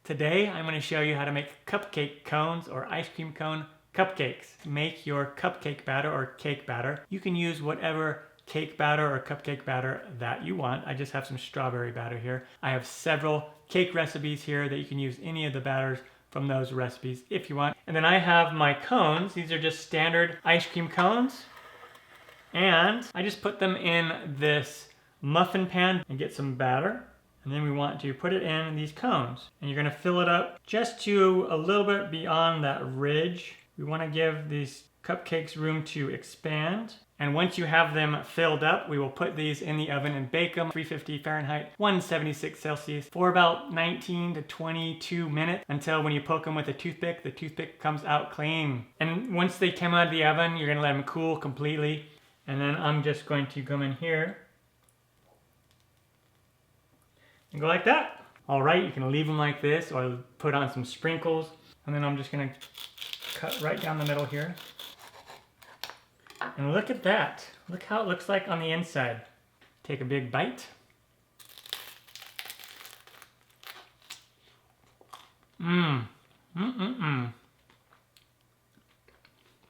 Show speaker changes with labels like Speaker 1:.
Speaker 1: Today I'm going to show you how to make cupcake cones or ice cream cone cupcakes. Make your cupcake batter or cake batter. You can use whatever cake batter or cupcake batter that you want. I just have some strawberry batter here. I have several cake recipes here that you can use any of the batters from those recipes if you want. And then I have my cones. These are just standard ice cream cones. And I just put them in this muffin pan and get some batter. And then we want to put it in these cones. And you're gonna fill it up just to a little bit beyond that ridge. We wanna give these cupcakes room to expand. And once you have them filled up, we will put these in the oven and bake them 350 Fahrenheit, 176 Celsius for about 19 to 22 minutes until when you poke them with a toothpick, the toothpick comes out clean. And once they come out of the oven, you're gonna let them cool completely. And then I'm just going to come in here and go like that. All right, you can leave them like this or put on some sprinkles. And then I'm just gonna cut right down the middle here. And look at that. Look how it looks like on the inside. Take a big bite.